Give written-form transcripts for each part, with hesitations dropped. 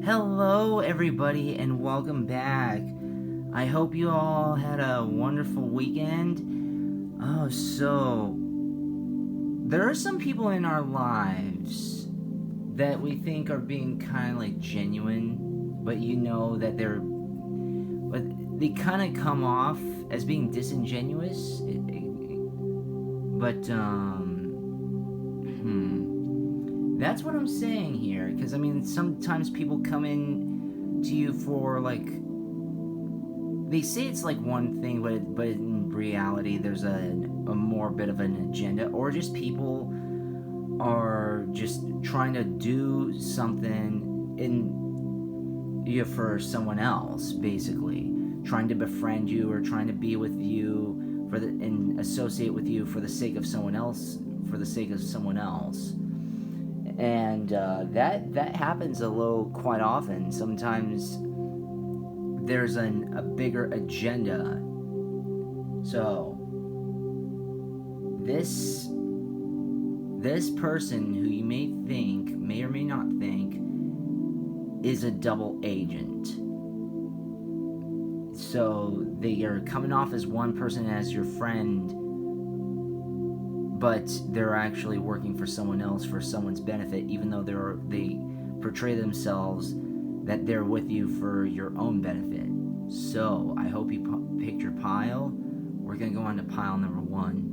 Hello, everybody, and welcome back. I hope you all had a wonderful weekend. There are some people in our lives that we think are being kind of like genuine, but you know that they kind of come off as being disingenuous. That's what I'm saying here, because I mean, sometimes people come in to you for they say it's like one thing, but in reality, there's a more bit of an agenda, or just people are just trying to do something for someone else, basically trying to befriend you or trying to be with you and associate with you for the sake of someone else, and that happens quite often. Sometimes there's a bigger agenda. So this person who you may or may not think, is a double agent. So they are coming off as one person, as your friend, but they're actually working for someone else, for someone's benefit, even though they portray themselves that they're with you for your own benefit. So I hope you picked your pile. We're going to go on to pile number 1.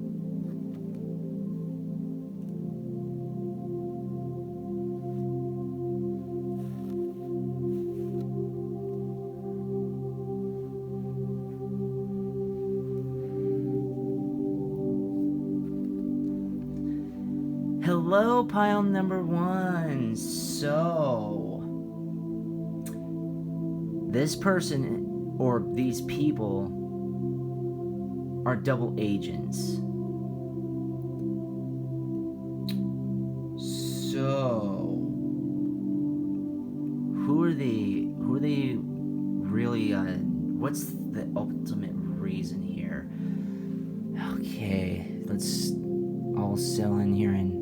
Hello, pile number 1. So, this person or these people are double agents. So, who are they really, what's the ultimate reason here? Okay, let's all settle in here and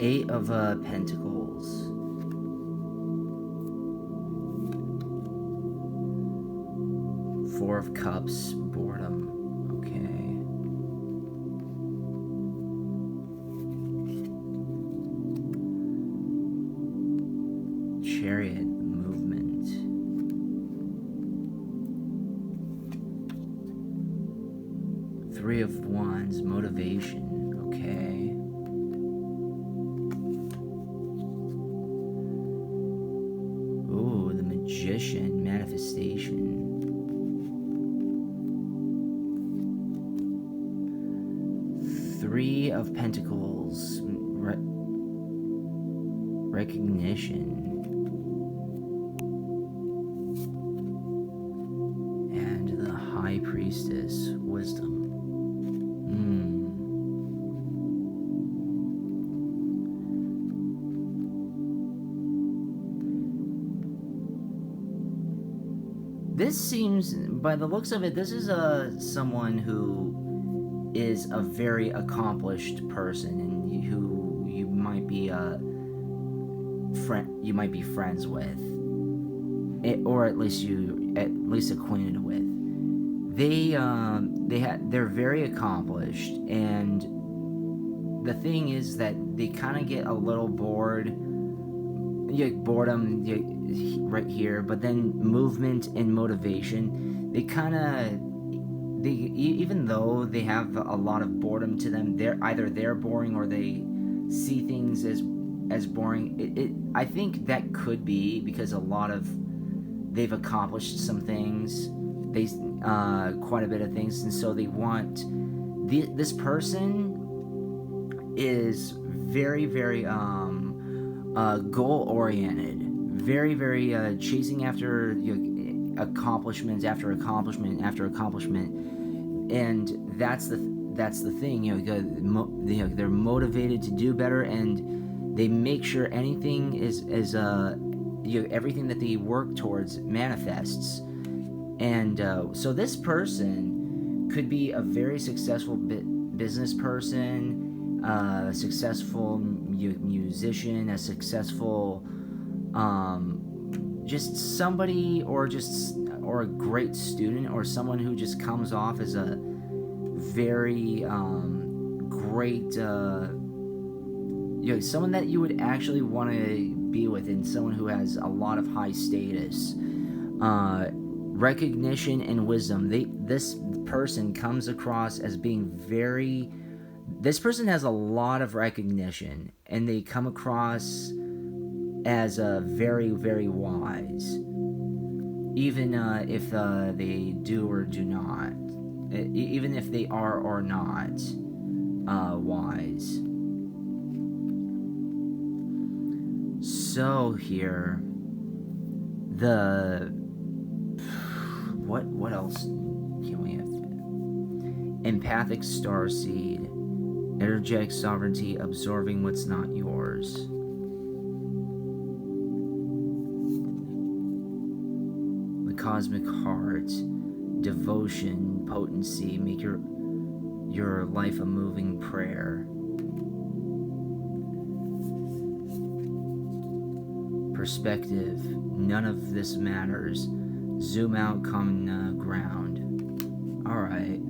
Eight of Pentacles. Four of Cups, boredom. Okay. Chariot, movement. Three of Wands, motivation. Okay. Magician, manifestation. Three of Pentacles, recognition. And the High Priestess, wisdom. This seems, by the looks of it, this is someone who is a very accomplished person, and who you might be friends with, or at least acquainted with. They're very accomplished, and the thing is that they kind of get a little bored. Boredom right here, but then movement and motivation, even though they have a lot of boredom to them, they're boring, or they see things as boring. I think that could be because they've accomplished some things, quite a bit of things, and so they want this person is very, very goal-oriented, very, very chasing after accomplishments after accomplishment after accomplishment, and that's the thing. They're motivated to do better, and they make sure anything is everything that they work towards manifests. And so this person could be a very successful business person, a successful musician, a successful just somebody, or a great student, or someone who just comes off as a very great someone that you would actually want to be with, and someone who has a lot of high status, recognition and wisdom. This person comes across as being very, this person has a lot of recognition, and they come across as very, very wise, even if they do or do not, even if they are or not wise. So here, what else can we have? Empathic starseed, energetic sovereignty, absorbing what's not yours. The cosmic heart, devotion, potency, make your life a moving prayer. Perspective, none of this matters. Zoom out, common ground. Alright.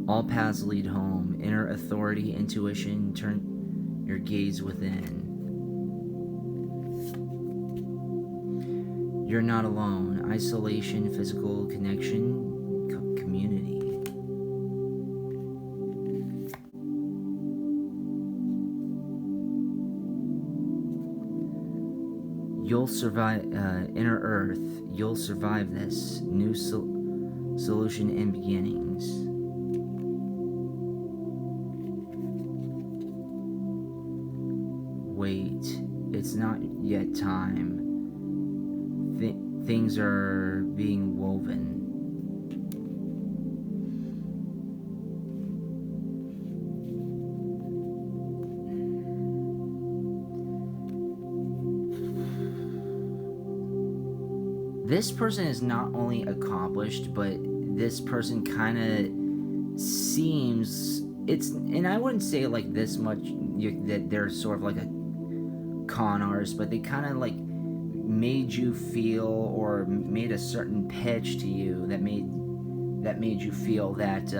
All paths lead home. Inner authority, intuition, turn your gaze within. You're not alone. Isolation, physical connection, community. You'll survive, inner earth. You'll survive this. New solution and beginnings. Wait, it's not yet time. Things are being woven. This person is not only accomplished, but this person kind of seems, and I wouldn't say like this much that they're sort of like a con artist, but they kind of like made you feel, or made a certain pitch to you that made you feel that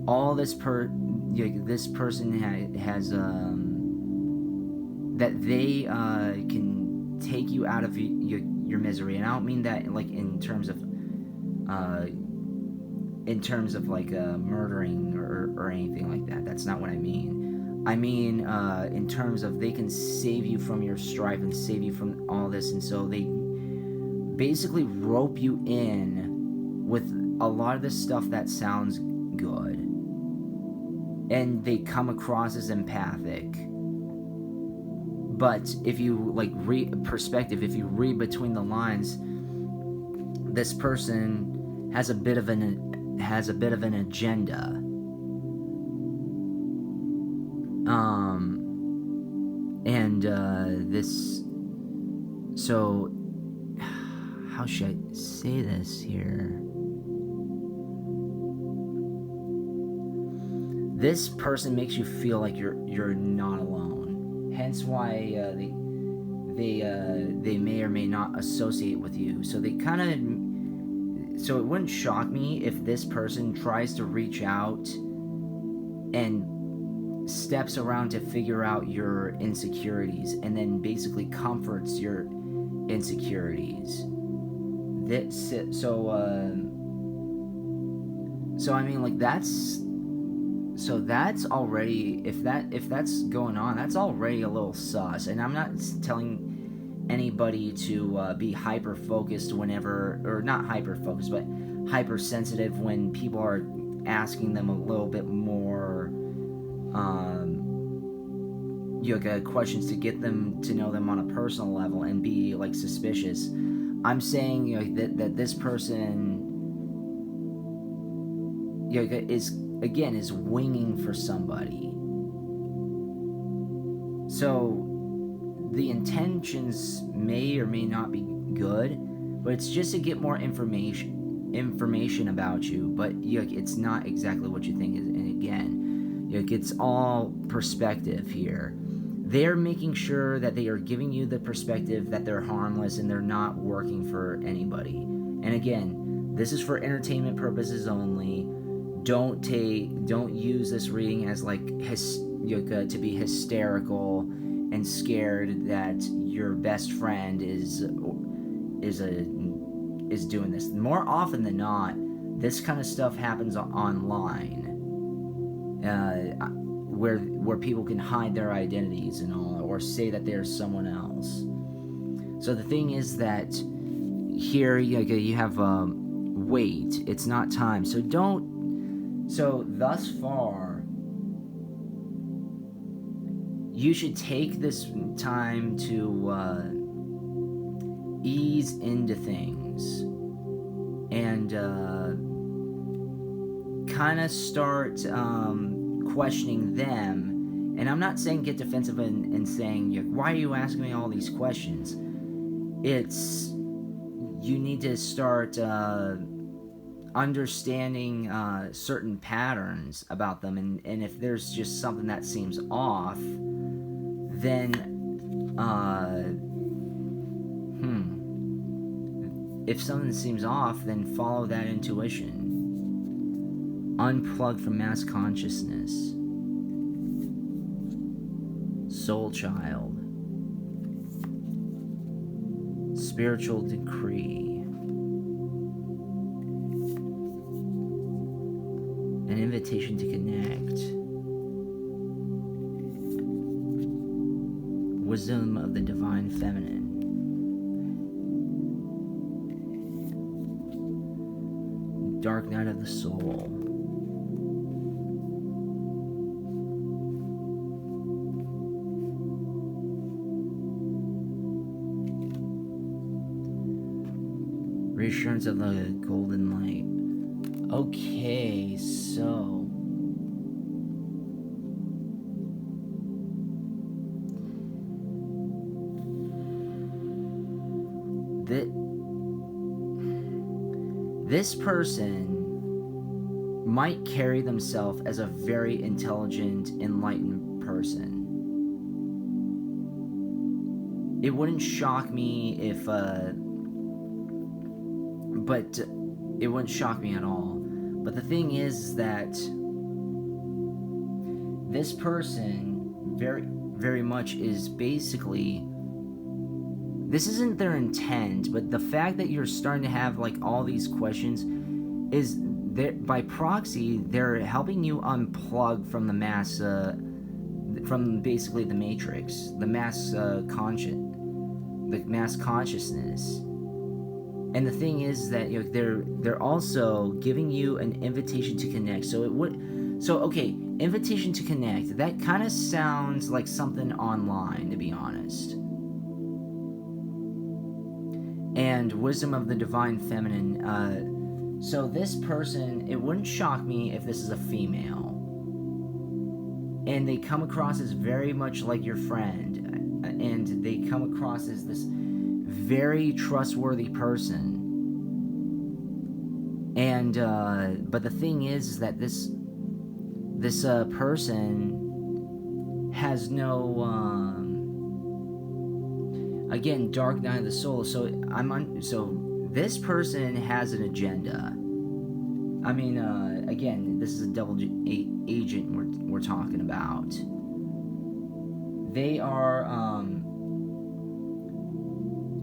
all this person has that they can take you out of your misery. And I don't mean that like in terms of like murdering or anything like that. That's not what I mean. I mean in terms of they can save you from your strife and save you from all this. And so they basically rope you in with a lot of this stuff that sounds good, and they come across as empathic. But if you like perspective, if you read between the lines, this person has a bit of an agenda. This, so how should I say this here? This person makes you feel like you're not alone. Hence why they may or may not associate with you. So they kind of, so it wouldn't shock me if this person tries to reach out and steps around to figure out your insecurities, and then basically comforts your insecurities. So I mean, like that's already, if that's going on, that's already a little sus. And I'm not telling anybody to be hyper focused whenever, or not hyper focused, but hypersensitive when people are asking them a little bit more questions to get them to know them on a personal level and be like suspicious. I'm saying that this person is winging for somebody. So the intentions may or may not be good, but it's just to get more information about you. But it's not exactly what you think. And again, it's all perspective here. They're making sure that they are giving you the perspective that they're harmless and they're not working for anybody. And again, this is for entertainment purposes only. Don't use this reading as like to be hysterical and scared that your best friend is doing this. More often than not, this kind of stuff happens online, where people can hide their identities and all, or say that they're someone else. So the thing is that here you have wait. It's not time. So don't. So thus far, you should take this time to ease into things and kind of start questioning them. And I'm not saying get defensive and saying, why are you asking me all these questions? It's, you need to start understanding certain patterns about them, and if there's just something that seems off, then if something seems off, then follow that intuition. Unplug from mass consciousness. Soul child. Spiritual decree. An invitation to connect. Wisdom of the divine feminine. Dark night of the soul. Reassurance of the golden light. Okay, so this person might carry themselves as a very intelligent, enlightened person. It wouldn't shock me if, but it wouldn't shock me at all. But the thing is that this person very, very much is basically, this isn't their intent, but the fact that you're starting to have like all these questions is by proxy, they're helping you unplug from the mass, from basically the matrix, the mass consciousness. And the thing is that they're also giving you an invitation to connect. Okay, invitation to connect. That kind of sounds like something online, to be honest. And wisdom of the divine feminine. So this person, it wouldn't shock me if this is a female. And they come across as very much like your friend. And they come across as this very trustworthy person. And but the thing is that this person has no again, dark night of the soul. So so this person has an agenda. I mean, again, this is a double agent we're talking about. They are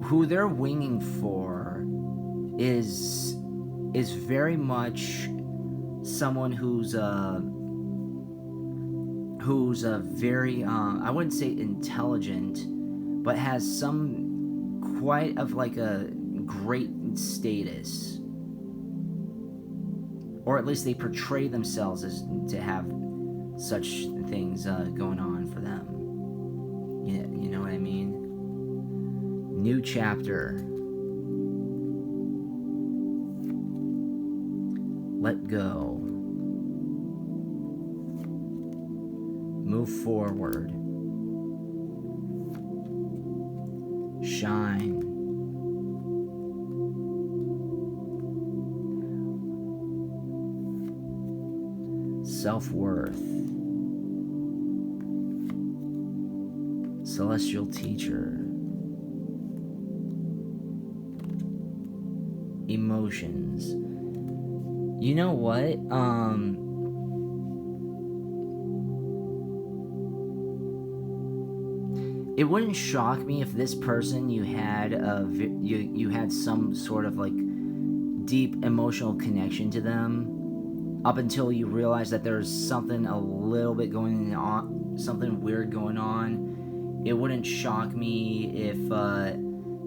who they're winging for is very much someone who's very I wouldn't say intelligent, but has some quite of like a great status, or at least they portray themselves as to have such things going on for them. You know what I mean? New chapter. Let go. Move forward. shine. Self-worth. Celestial teacher. Emotions. You know what? It wouldn't shock me if this person you had you had some sort of like deep emotional connection to them up until you realize that there's something a little bit going on, something weird going on. It wouldn't shock me if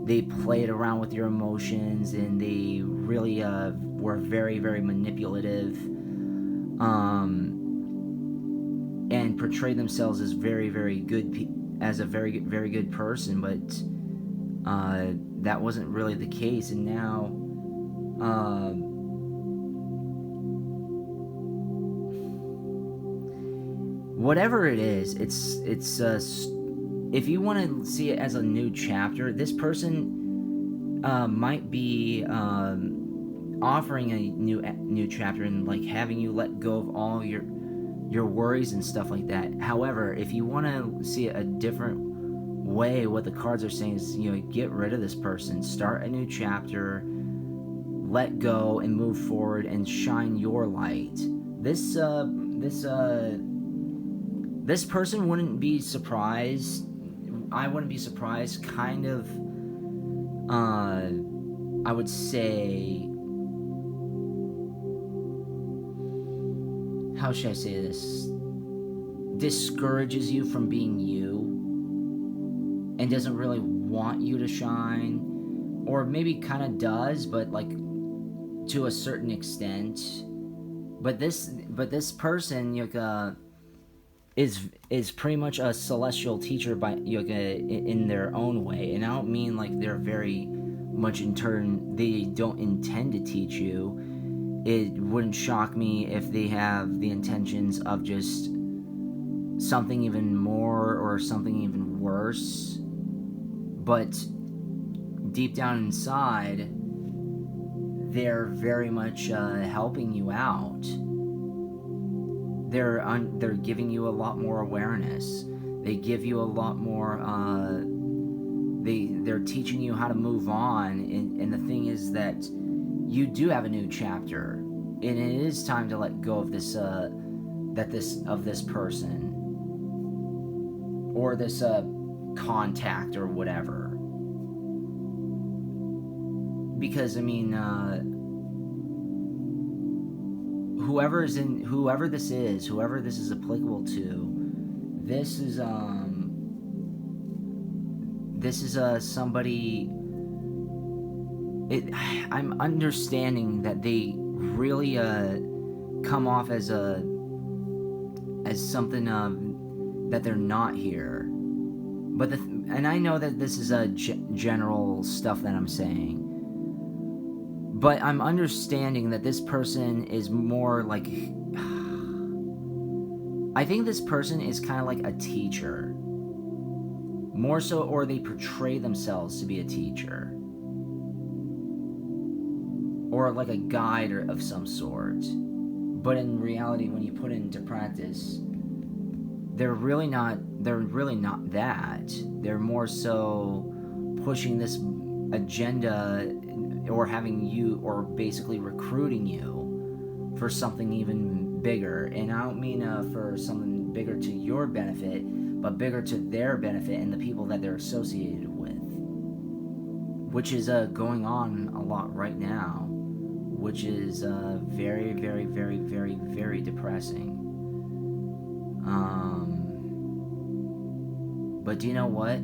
they played around with your emotions and they really were very, very manipulative, and portrayed themselves as very, very good as a very, very good person, but that wasn't really the case. And now whatever it is, it's if you want to see it as a new chapter, this person might be offering a new chapter and like having you let go of all your worries and stuff like that. However, if you want to see it a different way, what the cards are saying is, get rid of this person, start a new chapter, let go and move forward and shine your light. This person wouldn't be surprised. I wouldn't be surprised, kind of, I would say, how should I say this? Discourages you from being you and doesn't really want you to shine, or maybe kind of does, but like to a certain extent. But this person is pretty much a celestial teacher by in their own way, and I don't mean like they're very much in turn. They don't intend to teach you. It wouldn't shock me if they have the intentions of just something even more or something even worse. But deep down inside, they're very much helping you out. They're giving you a lot more awareness. They give you a lot more. They're teaching you how to move on. And the thing is that you do have a new chapter, and it is time to let go of this this person or this contact or whatever. Because I mean, whoever this is applicable to, this is somebody. I'm understanding that they really come off as something that they're not here, but and I know that this is a general stuff that I'm saying, but I'm understanding that this person is more like, I think this person is kind of like a teacher, more so, or they portray themselves to be a teacher, or like a guide of some sort. But in reality, when you put it into practice, they're really not that. They're more so pushing this agenda, or having you, or basically recruiting you for something even bigger. And I don't mean for something bigger to your benefit, but bigger to their benefit and the people that they're associated with, which is going on a lot right now, which is very, very, very, very, very depressing. But do you know what?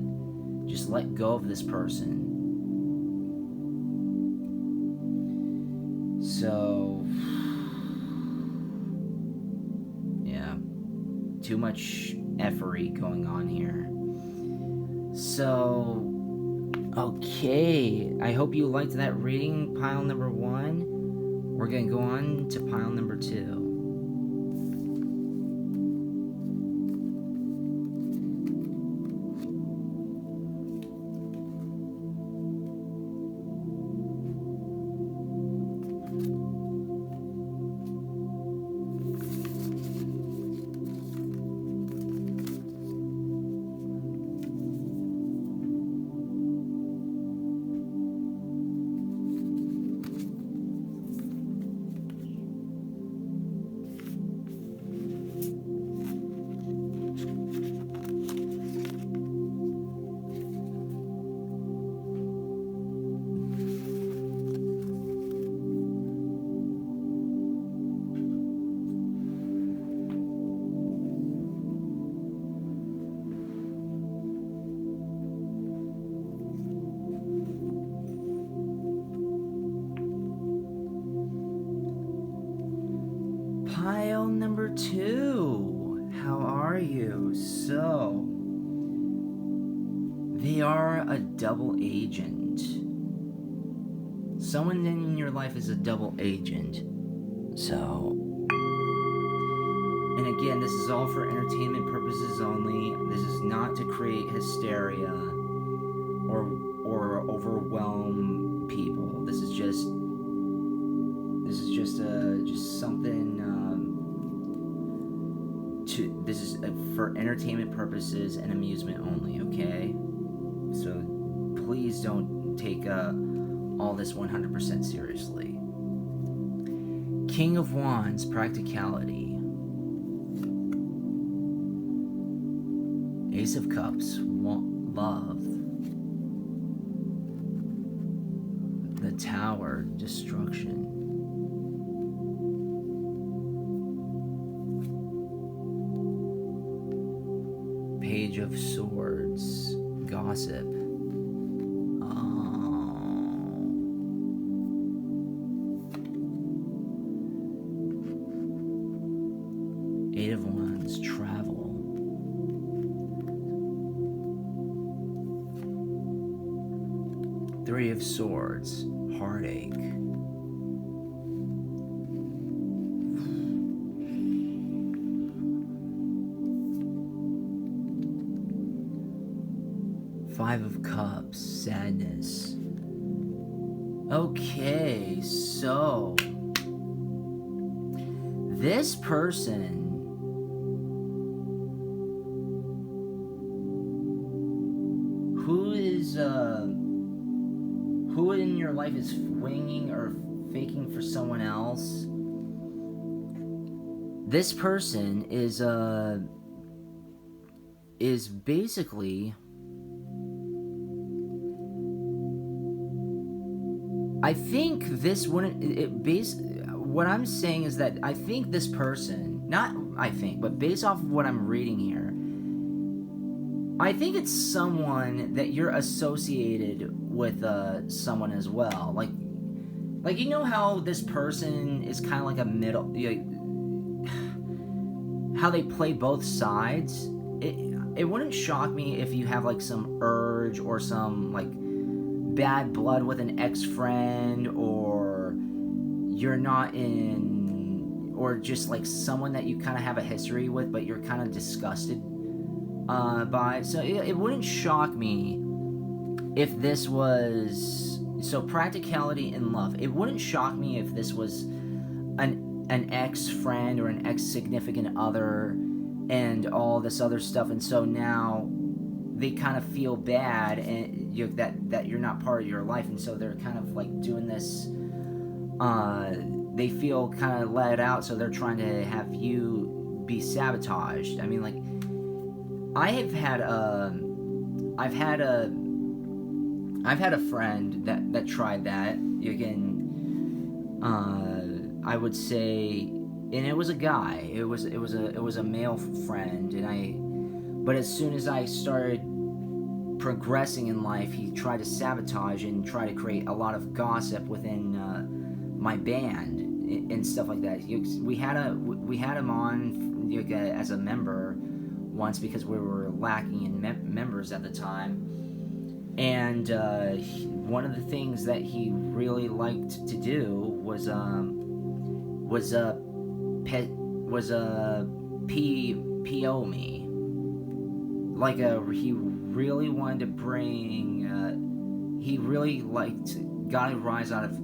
Just let go of this person. So, yeah, too much effery going on here. So, okay, I hope you liked that reading, pile number 1. We're going to go on to pile number 2. are you? So, they are a double agent. Someone in your life is a double agent. So, and again, this is all for entertainment purposes only. This is not to create hysteria or overwhelm people. This is just something this is for entertainment purposes and amusement only, okay? So please don't take all this 100% seriously. King of Wands, practicality. Ace of Cups, love. The Tower, destruction. Page of Swords, gossip. Eight of Wands, travel. Three of Swords, heartache. Five of Cups, sadness. Okay, so this person who in your life is winging or faking for someone else. This person is basically, I think this wouldn't, what I'm saying is that I think this person, not I think, but based off of what I'm reading here, I think it's someone that you're associated with someone as well. Like you know how this person is kind of like a middle, how they play both sides. It wouldn't shock me if you have like some urge or some like bad blood with an ex-friend, or you're not in, or just like someone that you kind of have a history with but you're kind of disgusted by. So it wouldn't shock me if this was, so practicality in love, it wouldn't shock me if this was an ex-friend or an ex-significant other and all this other stuff, and so now they kind of feel bad and that you're not part of your life, and so they're kind of like doing this, they feel kind of let out, so they're trying to have you be sabotaged. I mean, like, I've had a friend that tried that. Again, I would say, and it was a guy. It was a male friend, but as soon as I started progressing in life, he tried to sabotage and try to create a lot of gossip within my band and stuff like that. We had him on as a member once because we were lacking in members at the time, and one of the things that he really liked to do was PO me. Like he really wanted to bring. He really got a rise out of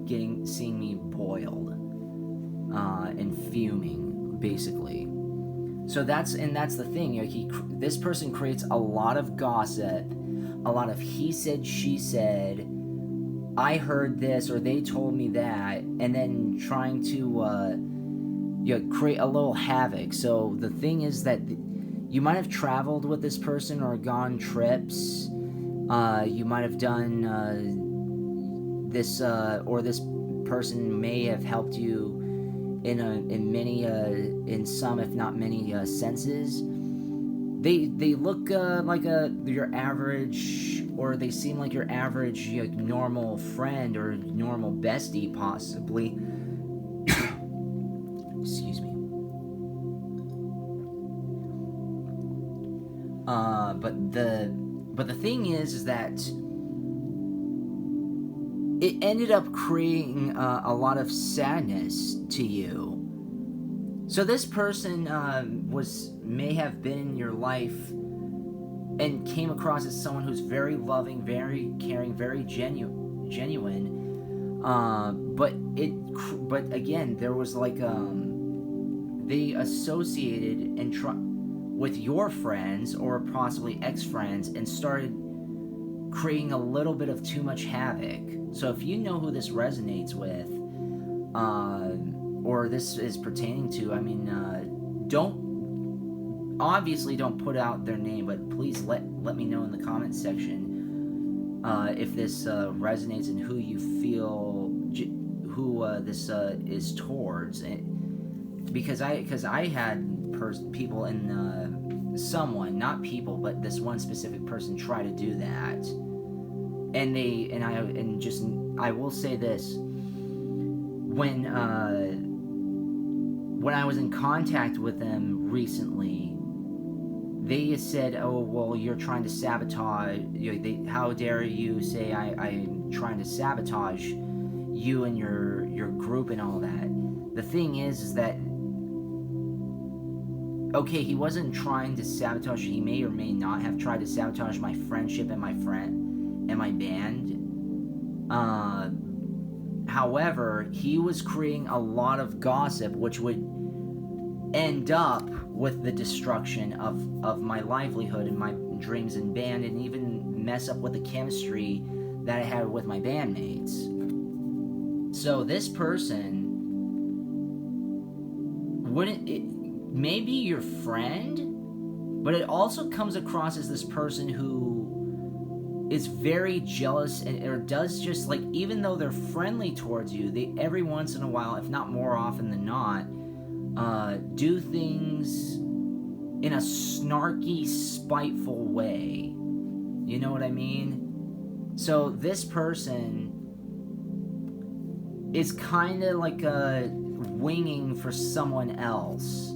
seeing me boiled and fuming, basically. So that's the thing. This person creates a lot of gossip, a lot of he said, she said, I heard this or they told me that, and then trying to create a little havoc. So the thing is that you might have traveled with this person or gone trips. You might have done this, or this person may have helped you in some, if not many, senses. They look like your average, or they seem like your average normal friend or normal bestie, possibly. Excuse me. But the thing is that it ended up creating a lot of sadness to you. So this person may have been in your life and came across as someone who's very loving, very caring, very genuine. But again, there was like they associated with your friends or possibly ex-friends and started creating a little bit of too much havoc. So if you know who this resonates with, or this is pertaining to, I mean, don't put out their name, but please let me know in the comment section if this resonates and who you feel who this is towards. Because I had people in someone, not people, but this one specific person try to do that, and I will say this: when I was in contact with them recently, they said, "Oh, well, you're trying to sabotage. How dare you say I'm trying to sabotage you and your group and all that." The thing is that, okay, he wasn't trying to sabotage. He may or may not have tried to sabotage my friendship and my band. However, he was creating a lot of gossip, which would end up with the destruction of my livelihood and my dreams and band, and even mess up with the chemistry that I had with my bandmates. So this person maybe your friend, but it also comes across as this person who is very jealous or does just like, even though they're friendly towards you, they every once in a while, if not more often than not, do things in a snarky, spiteful way. You know what I mean? So this person is kind of like winging for someone else.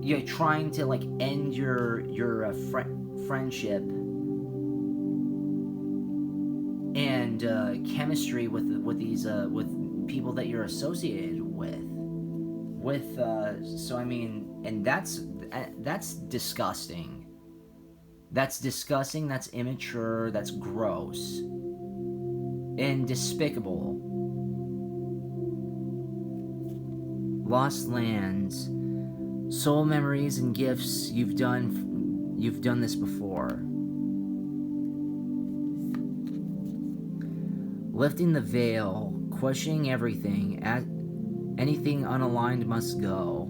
You're trying to like end your friendship and chemistry with these with people that you're associated with. So I mean, and that's disgusting. That's disgusting. That's immature. That's gross and despicable. Lost lands, soul memories and gifts. You've done this before. Lifting the veil, questioning everything. Anything unaligned must go.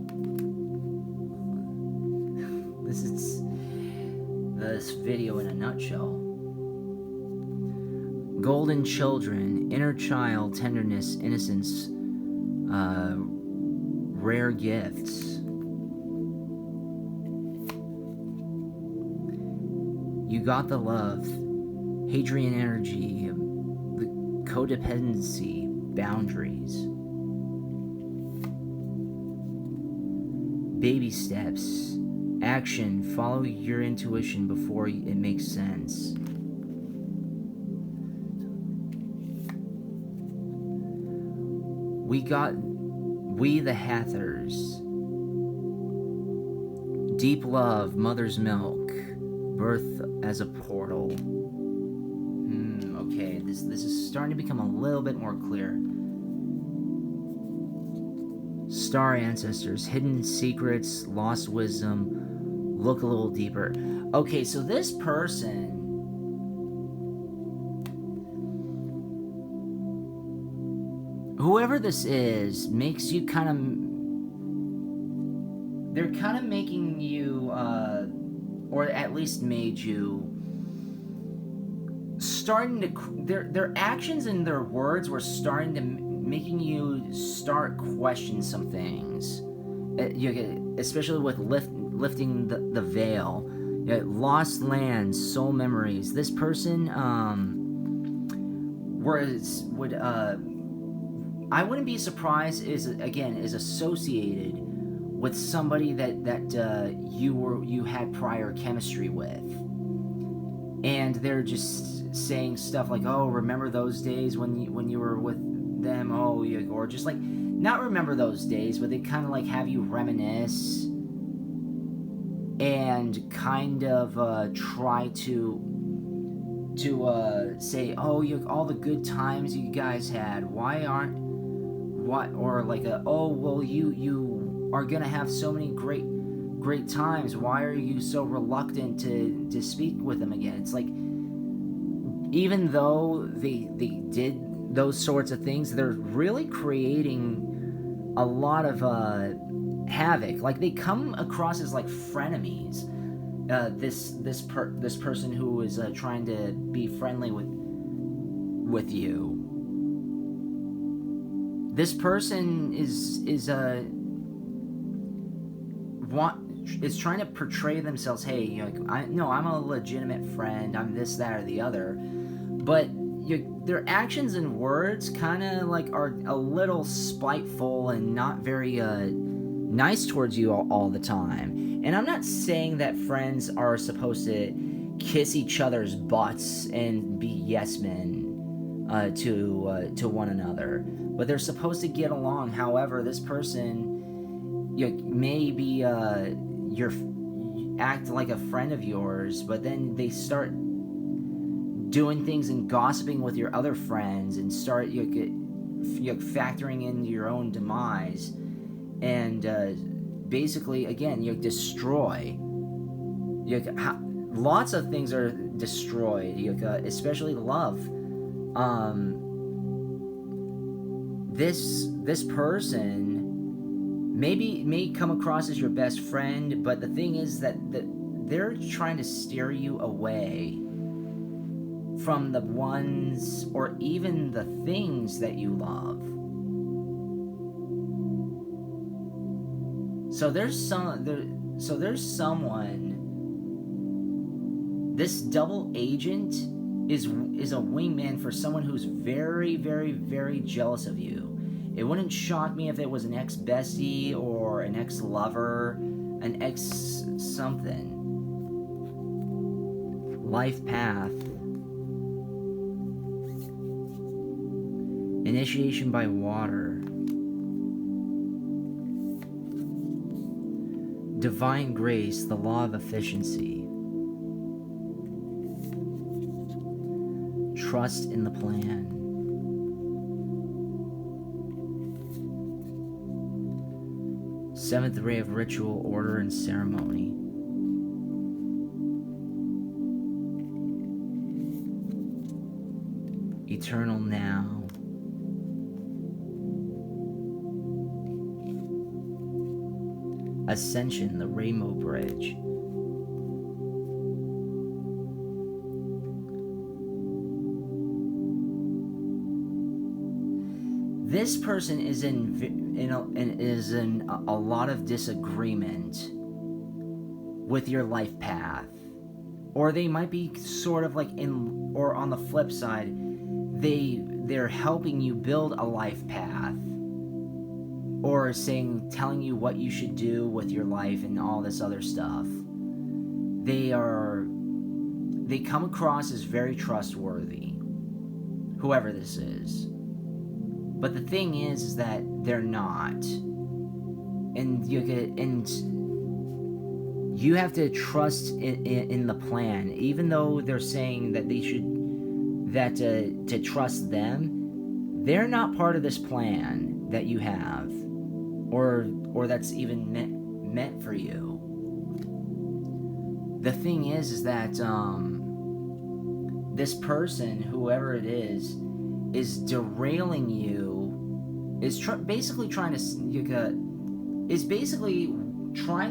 This is this video in a nutshell. Golden children, inner child, tenderness, innocence, rare gifts. You got the love, Hadrian energy, the codependency, boundaries. Baby steps, action, follow your intuition before it makes sense. We the Hathors. Deep love, mother's milk, birth as a portal. Okay, this is starting to become a little bit more clear. Star ancestors, hidden secrets, lost wisdom, look a little deeper. Okay, so this person, whoever this is, makes you kind of, they're kind of making you, or at least made you, starting to, their actions and their words were starting to, making you start questioning some things. Especially with lifting the veil. Lost lands, soul memories. This person, I wouldn't be surprised is associated with somebody that you had prior chemistry with, and they're just saying stuff like, "Oh, remember those days when you were with them?" Oh, or just like not remember those days, but they kind of like have you reminisce and kind of try to say, "Oh, all the good times you guys had. Why aren't what?" Or like, "Oh, well, you are gonna have so many great times. Why are you so reluctant to speak with them again?" It's like, even though they did those sorts of things, they're really creating a lot of havoc. Like, they come across as like frenemies. This person who is trying to be friendly with you. This person is trying to portray themselves. Hey, I'm a legitimate friend. I'm this, that, or the other, but their actions and words kind of like are a little spiteful and not very nice towards you all the time. And I'm not saying that friends are supposed to kiss each other's butts and be yes men to one another, but they're supposed to get along. However, this person maybe act like a friend of yours, but then they start doing things and gossiping with your other friends and start factoring in your own demise, and basically again destroy. Lots of things are destroyed, especially love. This person may come across as your best friend, but the thing is that they're trying to steer you away from the ones or even the things that you love. So there's someone. This double agent is a wingman for someone who's very, very, very jealous of you. It wouldn't shock me if it was an ex-bestie or an ex-lover, an ex-something. Life path. Initiation by water. Divine grace, the law of efficiency. Trust in the plan. Seventh ray of ritual, order, and ceremony. Eternal now. Ascension, the Rainbow Bridge. This person is in a lot of disagreement with your life path, or they might be sort of like or on the flip side, they're helping you build a life path, or telling you what you should do with your life and all this other stuff. They come across as very trustworthy, whoever this is. But the thing is that they're not, and you have to trust in the plan, even though they're saying that to trust them. They're not part of this plan that you have, or that's even meant for you. The thing is that this person, whoever it is derailing you, is basically trying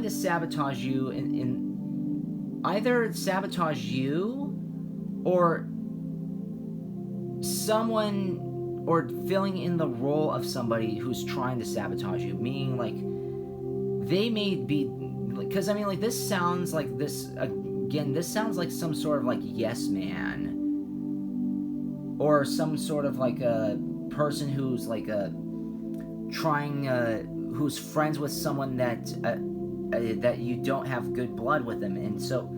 to sabotage you in either sabotage you or someone, or filling in the role of somebody who's trying to sabotage you, meaning like they may be, because this sounds like this sounds like some sort of like yes man, or some sort of like a person who's like who's friends with someone that that you don't have good blood with them, and so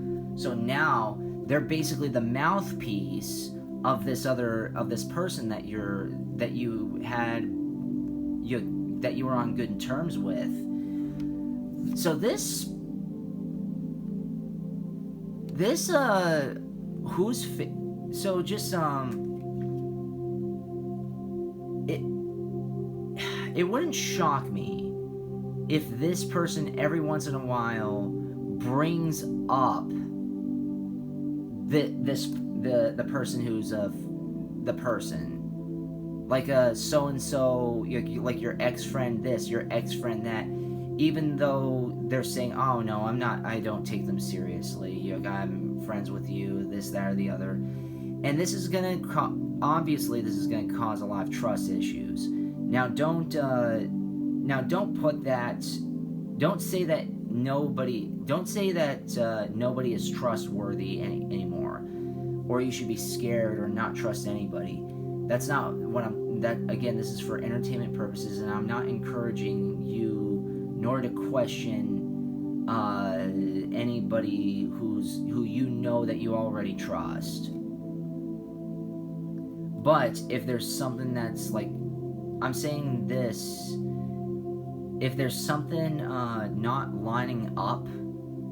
now they're basically the mouthpiece of this person that you were on good terms with. So this who's so just it wouldn't shock me if this person every once in a while brings up the person who's the person, like so and so, like your ex-friend this, your ex-friend that, even though they're saying, oh no, I don't take them seriously, I'm friends with you, this, that, or the other. And this is gonna obviously this is gonna cause a lot of trust issues. Now don't put that, don't say that nobody is trustworthy anymore, or you should be scared or not trust anybody. That's not what again, this is for entertainment purposes, and I'm not encouraging you nor to question anybody who you know that you already trust. But if there's something that's like, I'm saying this, if there's something not lining up,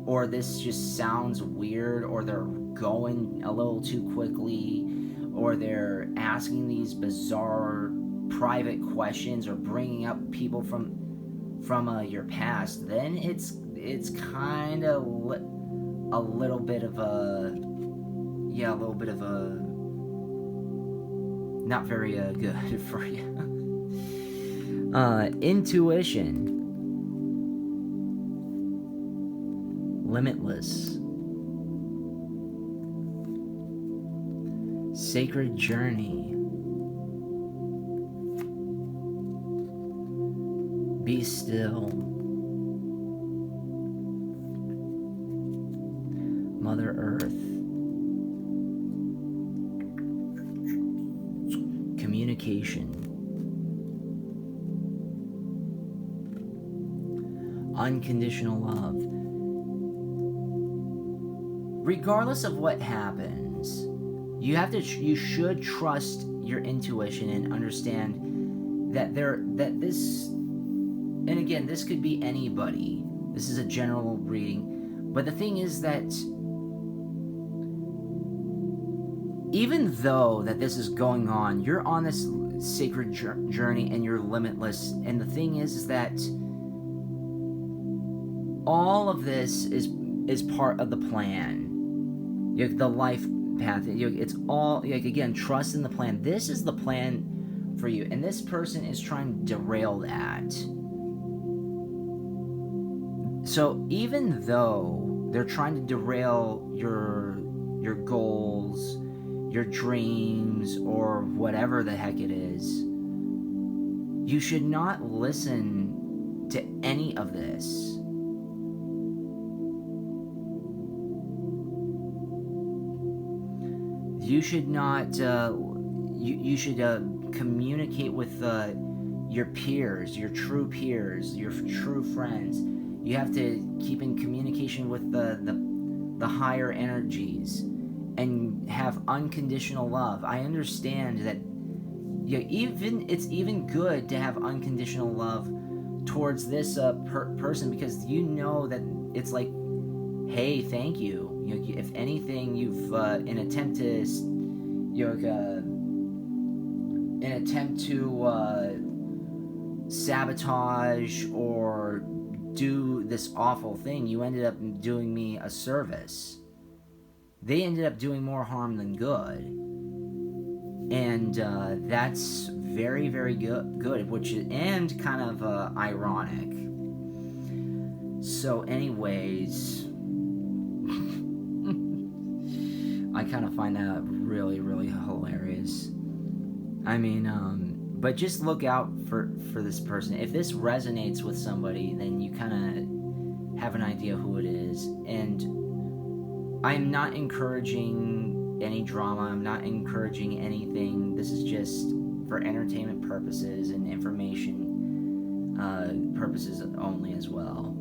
or this just sounds weird, or they're going a little too quickly, or they're asking these bizarre private questions, or bringing up people from your past, then it's kind of a little bit of a not very good for you. Intuition. Limitless. Sacred journey. Be still. Mother Earth. Communication. Unconditional love. Regardless of what happens, you should trust your intuition and understand that this, and again, this could be anybody. This is a general reading, but the thing is that even though that this is going on, you're on this sacred journey and you're limitless. And the thing is that all of this is part of the plan. The life path. It's all, again, trust in the plan. This is the plan for you, and this person is trying to derail that. So even though they're trying to derail your goals, your dreams, or whatever the heck it is, you should not listen to any of this. You should not, you should communicate with your peers, your true peers, your true friends. You have to keep in communication with the higher energies and have unconditional love. I understand that it's even good to have unconditional love towards this person, because you know that it's like, hey, thank you. If anything, you've an attempt to sabotage or do this awful thing, you ended up doing me a service. They ended up doing more harm than good, and that's very, very good, and kind of ironic. So, anyways, I kind of find that really, really hilarious. I mean, but just look out for this person. If this resonates with somebody, then you kind of have an idea who it is. And I'm not encouraging any drama. I'm not encouraging anything. This is just for entertainment purposes and information. purposes only as well.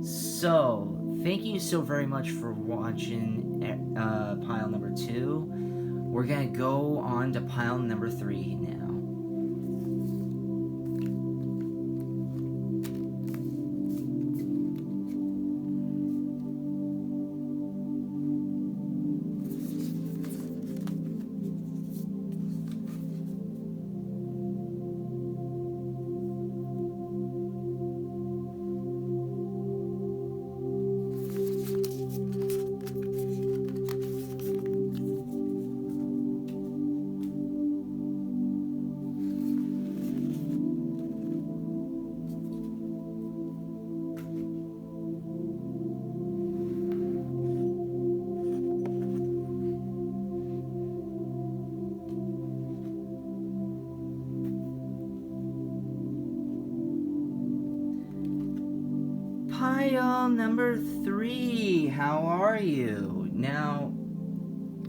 So, thank you so very much for watching pile number 2. We're going to go on to pile number 3 now. Pile number 3, how are you? Now,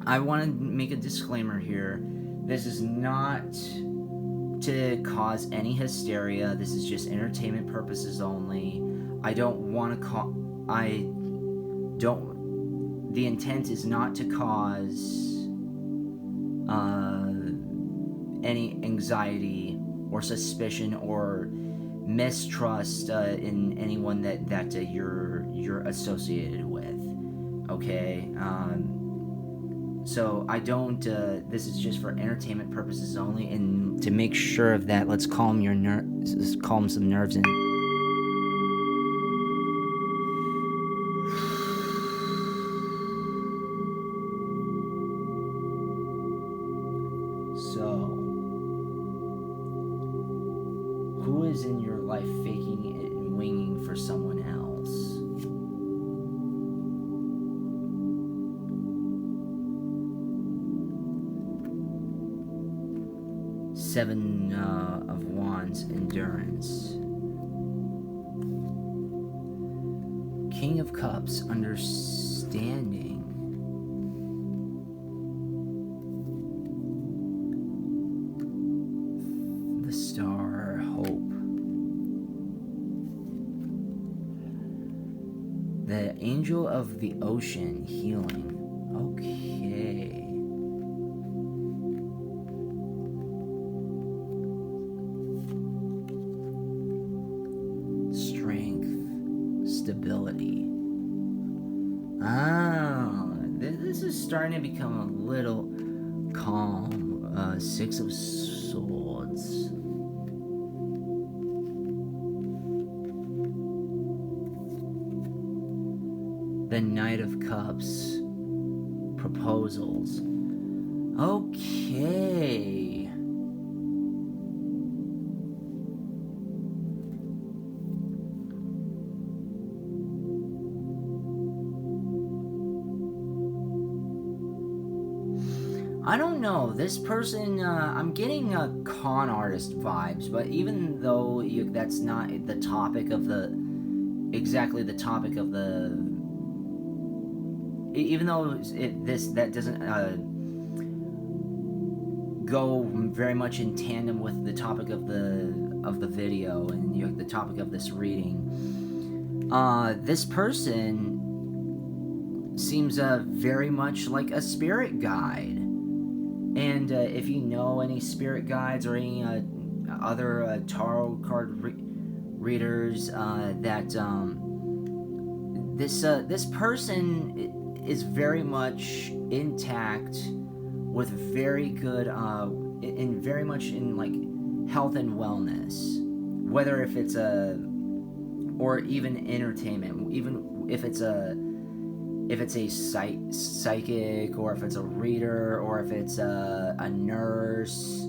I want to make a disclaimer here. This is not to cause any hysteria. This is just entertainment purposes only. I don't want to the intent is not to cause any anxiety or suspicion or mistrust in anyone that you're associated with. Okay, so I don't. This is just for entertainment purposes only, and to make sure of that, let's calm some nerves in. So, who is in your life faking it and winging for someone else? Seven of Wands, endurance. King of Cups, understanding. The Star, hope. The Angel of the Ocean, healing. Okay. Strength, stability. This is starting to become a little calm. Six of Swords. The Knight of Cups. Proposals. Okay. I don't know. This person, I'm getting con artist vibes, but even though that's not the topic of exactly the topic of the, even though that doesn't go very much in tandem with the topic of the video and the topic of this reading, this person seems very much like a spirit guide. And if you know any spirit guides or any other tarot card readers, that this person is very much intact, with very good, very much in like health and wellness, whether if it's or even entertainment, even if it's a psychic, or if it's a reader, or if it's a nurse,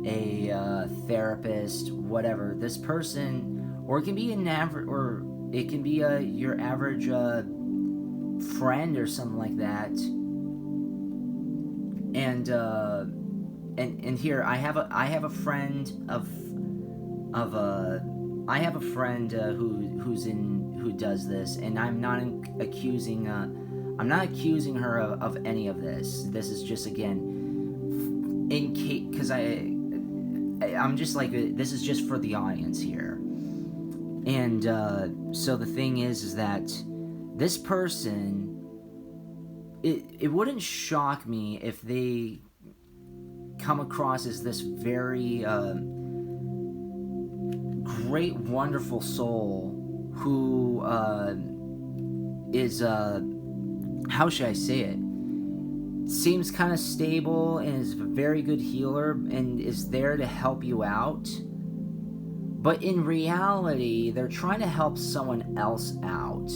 a therapist, whatever. This person, or it can be an average, or it can be your average friend or something like that. And here I have a friend who does this, and I'm not accusing her of any of this. This is just, again, in case, because I'm just like, this is just for the audience here. And so the thing is that this person, it wouldn't shock me if they come across as this very great, wonderful soul who is, how should I say it? Seems kind of stable and is a very good healer and is there to help you out. But in reality, they're trying to help someone else out.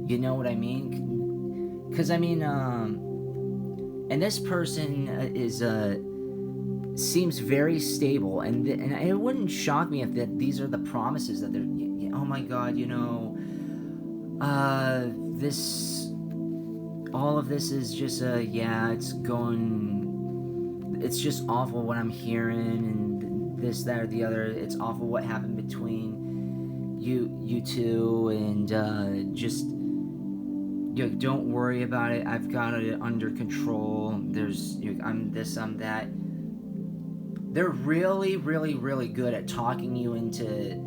You know what I mean? Because, I mean, and this person seems very stable, and it wouldn't shock me if these are the promises that they're, oh my God, all of this is just it's just awful what I'm hearing, and this, that, or the other. It's awful what happened between you two, and just don't worry about it. I've got it under control. I'm this, I'm that. They're really, really, really good at talking you into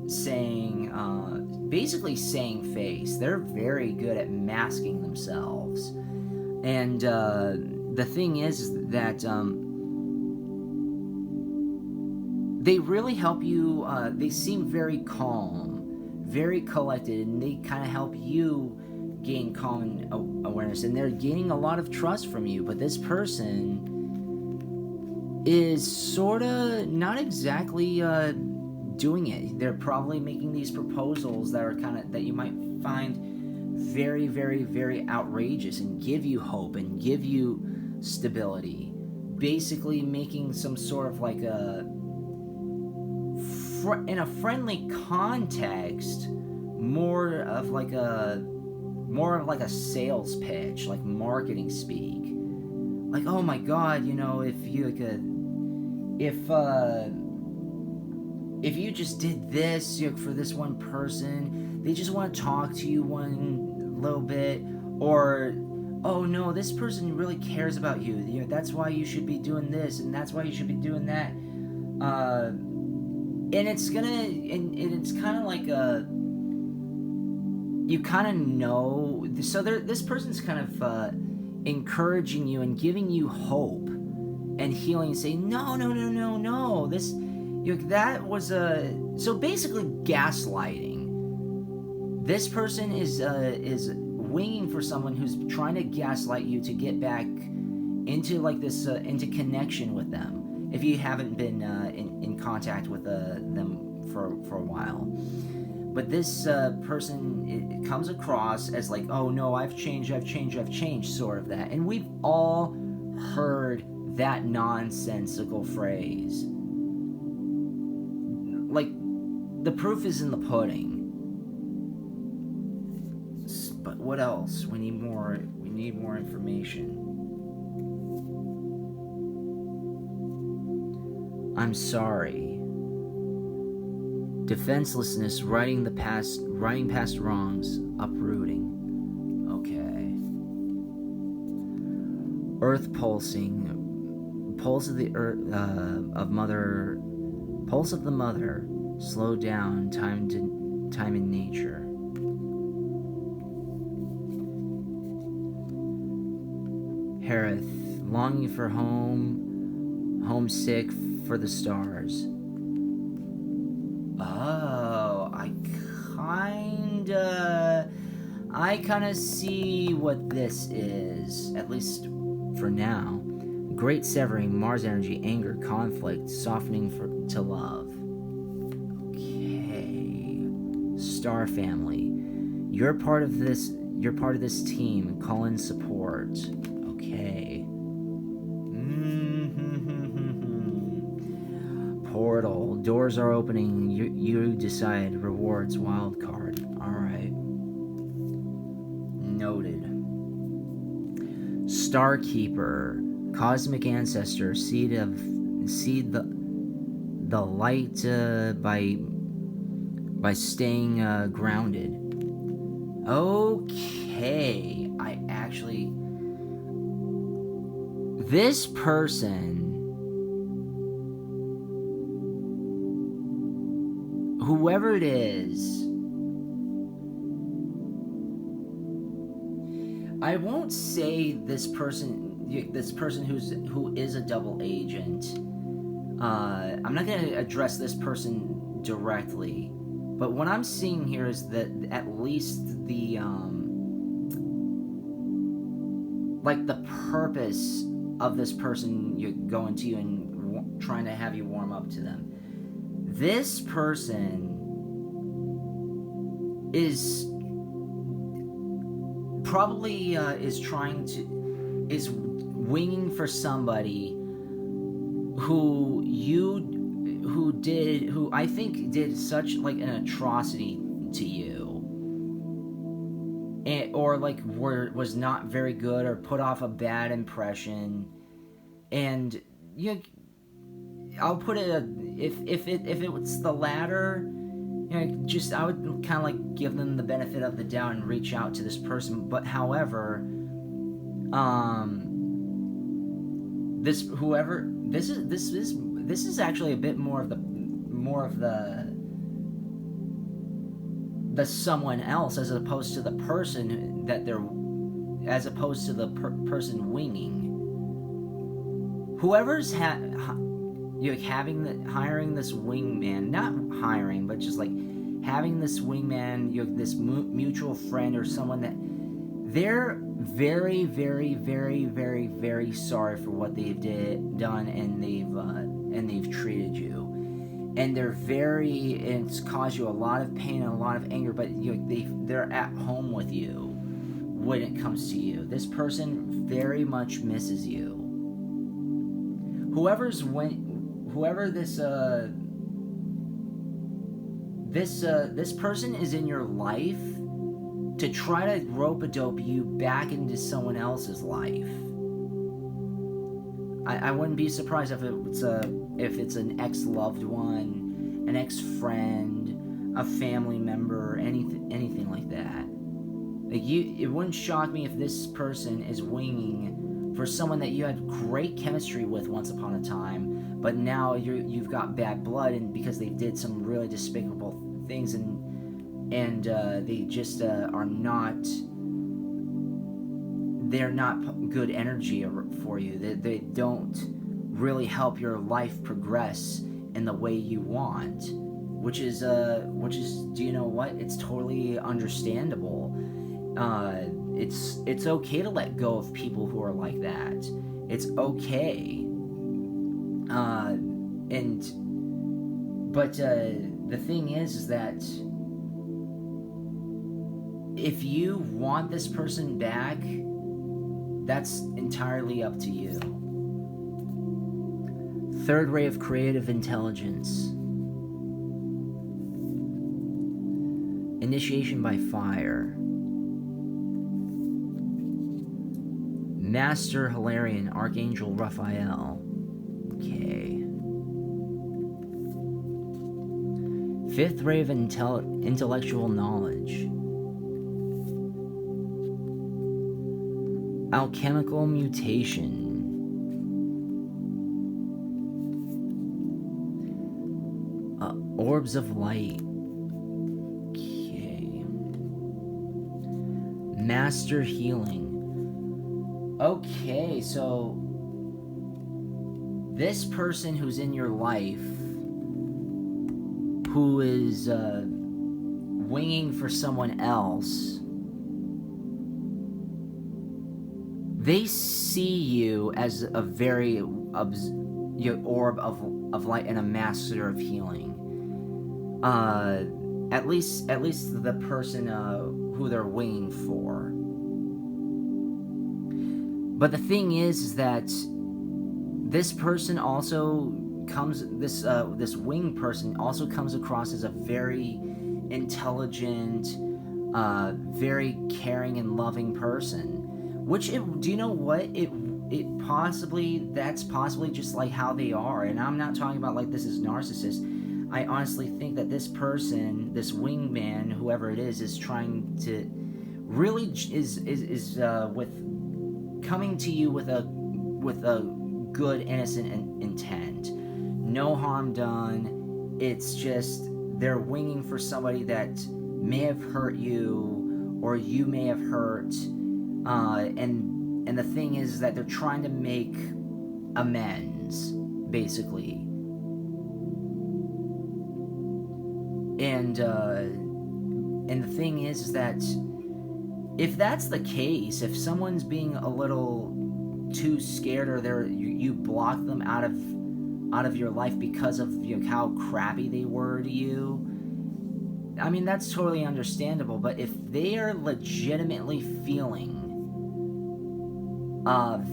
saying, basically saying face. They're very good at masking themselves. And the thing is that they really help you. They seem very calm, very collected, and they kind of help you gain calm awareness. And they're gaining a lot of trust from you. But this person is sort of not exactly doing it. They're probably making these proposals that are that you might find very, very, very outrageous and give you hope and give you stability. Basically making some sort of like in a friendly context, more of like a sales pitch, like marketing speak. Like, oh my God, if you just did this for this one person, they just want to talk to you one little bit, or oh no, this person really cares about you. That's why you should be doing this, and that's why you should be doing that. And it's kind of like you kind of know. So this person's kind of encouraging you and giving you hope and healing, and saying no, this. That was so basically gaslighting. This person is winging for someone who's trying to gaslight you to get back into like this into connection with them. If you haven't been in contact with them for a while, but this person, it comes across as like, oh no, I've changed, sort of that, and we've all heard that nonsensical phrase. Like, the proof is in the pudding. But what else? We need more information. I'm sorry. Defenselessness, writing past wrongs, uprooting. Okay. Earth pulsing. Pulse of the earth, Pulse of the mother, slow down, time in nature. Harith, longing for home, homesick for the stars. Oh, I kinda see what this is, at least for now. Great severing, Mars energy, anger, conflict, softening to love. Okay. Star family. You're part of this team. Call in support. Okay. Portal. Doors are opening. You decide. Rewards. Wild card. Alright. Noted. Starkeeper. Cosmic ancestor, seed the light by staying grounded. Okay, this person whoever it is, I won't say this person who is a double agent. I'm not going to address this person directly, but what I'm seeing here is that at least the like the purpose of this person you're going to and trying to have you warm up to them. This person is probably is winging for somebody who I think did such like an atrocity to you, or like was not very good or put off a bad impression, and I'll put it if it was the latter. Just I would kind of like give them the benefit of the doubt and reach out to this person. But however, this is actually a bit more of the someone else as opposed to the person as opposed to the person winging. Whoever's hiring this wingman, not hiring, but just like having this wingman, this mutual friend or someone that they're very, very, very, very, very sorry for what they've done, and they've treated you, and it's caused you a lot of pain and a lot of anger, but they're at home with you when it comes to you. This person very much misses you. Whoever this person is in your life to try to rope-a-dope you back into someone else's life. I wouldn't be surprised if it's an ex-loved one, an ex-friend, a family member, anything like that. It wouldn't shock me if this person is winging for someone that you had great chemistry with once upon a time, but now you've got bad blood, and because they did some really despicable things, and they just are not. They're not good energy for you. They don't really help your life progress in the way you want, which is do you know what? It's totally understandable. It's okay to let go of people who are like that. It's okay. But the thing is that if you want this person back, that's entirely up to you. Third ray of creative intelligence. Initiation by fire. Master Hilarion, Archangel Raphael. Okay. Fifth ray of intellectual knowledge. Alchemical mutation. Orbs of light. Okay. Master healing. Okay, so this person who's in your life, who is winging for someone else, they see you as a very orb of light and a master of healing. At least the person who they're winging for. But the thing is that this person also this wing person also comes across as a very intelligent, very caring and loving person. Which, do you know what? That's possibly just like how they are. And I'm not talking about like this is narcissist. I honestly think that this person, this wingman, whoever it is trying to really is with coming to you with a good innocent intent. No harm done. It's just they're winging for somebody that may have hurt you, or you may have hurt, and the thing is that they're trying to make amends, basically. And the thing is that if that's the case, if someone's being a little too scared, or you block them out of your life because of how crappy they were to you, I mean, that's totally understandable. But if they are legitimately feeling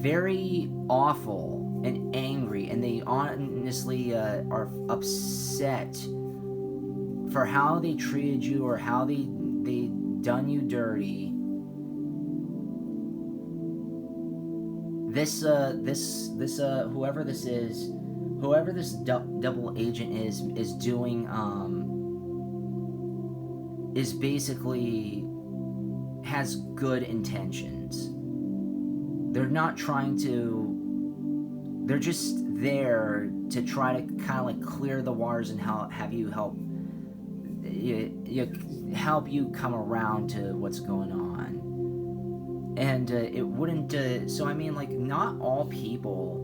very awful and angry, and they honestly are upset for how they treated you, or how they done you dirty, whoever this double agent is doing, is basically has good intentions. They're not trying to. They're just there to try to kind of like clear the waters and have you help you come around to what's going on. And it wouldn't. So I mean, like, not all people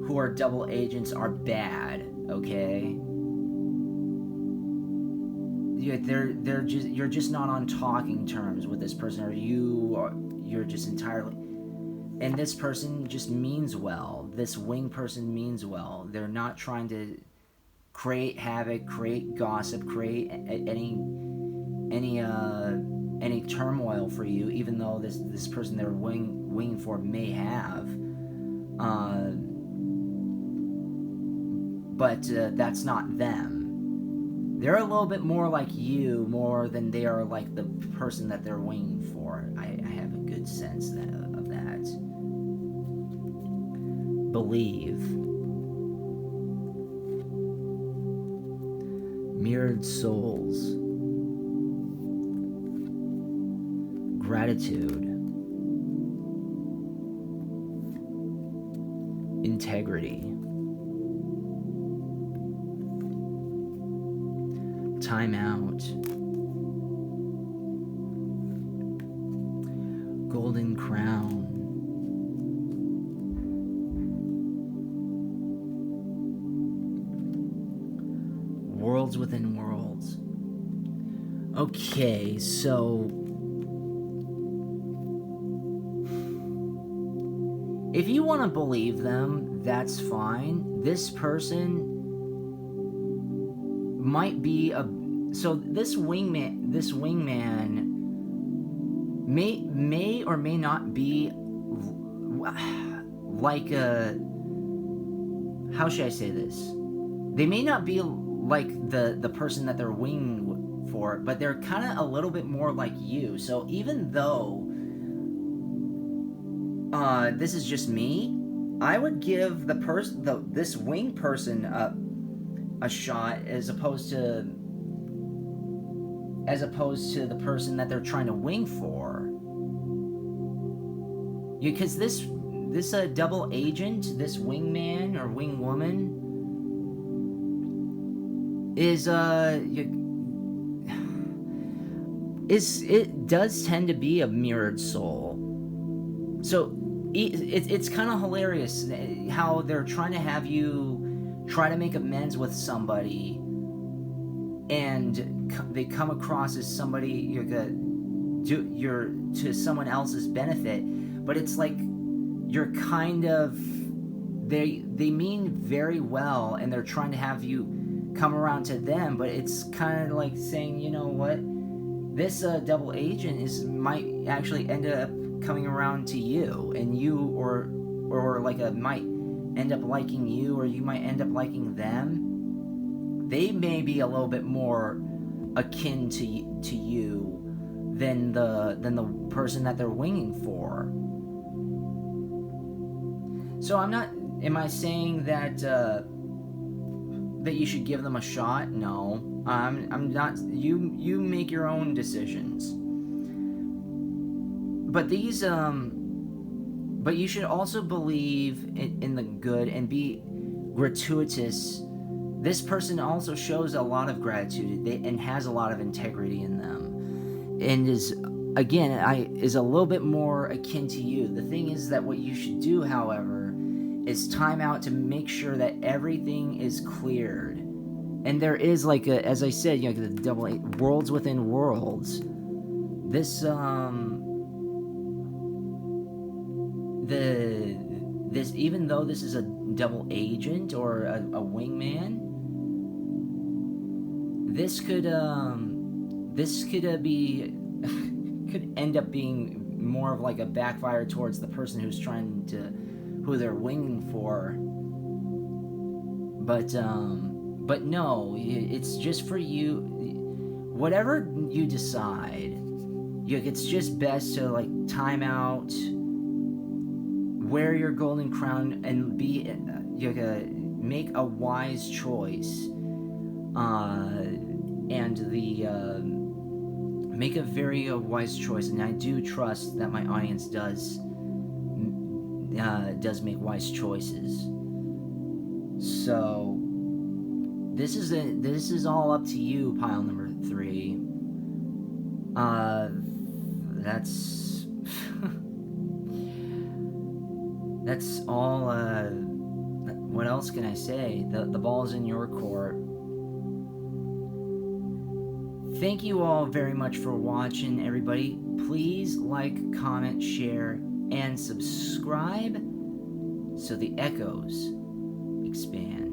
who are double agents are bad. Okay. You're just not on talking terms with this person, or you're just entirely. And this person just means well. This wing person means well. They're not trying to create havoc, create gossip, create any turmoil for you, even though this person they're winging for may have. But that's not them. They're a little bit more like you, more than they are like the person that they're winging for. I have a good sense of that. Believe. Mirrored souls. Gratitude. Integrity. Time out. Golden crown. Worlds within worlds. Okay, so if you want to believe them, that's fine. This person might be this wingman may or may not be like how should I say this? They may not be like the person that they're winging for, but they're kind of a little bit more like you. So even though this is just me, I would give this wing person a shot as opposed to the person that they're trying to wing for. Because this double agent, this wingman or wing woman, it does tend to be a mirrored soul. So it's kind of hilarious how they're trying to have you try to make amends with somebody, and they come across as somebody you're to someone else's benefit, but it's like you're kind of they mean very well, and they're trying to have you come around to them, but it's kind of like saying, you know what, this double agent might actually end up coming around to you, and you or like might end up liking you, or you might end up liking them. They may be a little bit more akin to you than the person that they're winging for. So am I saying that that you should give them a shot? No, I'm not. You make your own decisions. But but you should also believe in the good and be gratuitous this person also shows a lot of gratitude and has a lot of integrity in them, and is a little bit more akin to you. The thing is that what you should do, however, is time out to make sure that everything is cleared. And there is, like, as I said, you know, the double worlds within worlds. This even though this is a double agent or a wingman, this could be could end up being more of like a backfire towards the person who they're winging for. But no, it's just for you. Whatever you decide, it's just best to like time out, wear your golden crown, and make a wise choice. Make a very wise choice, and I do trust that my audience does make wise choices. So this is all up to you, pile number 3. That's that's all. What else can I say? The ball's in your court. Thank you all very much for watching, everybody. Please like, comment, share, and subscribe so the echoes expand.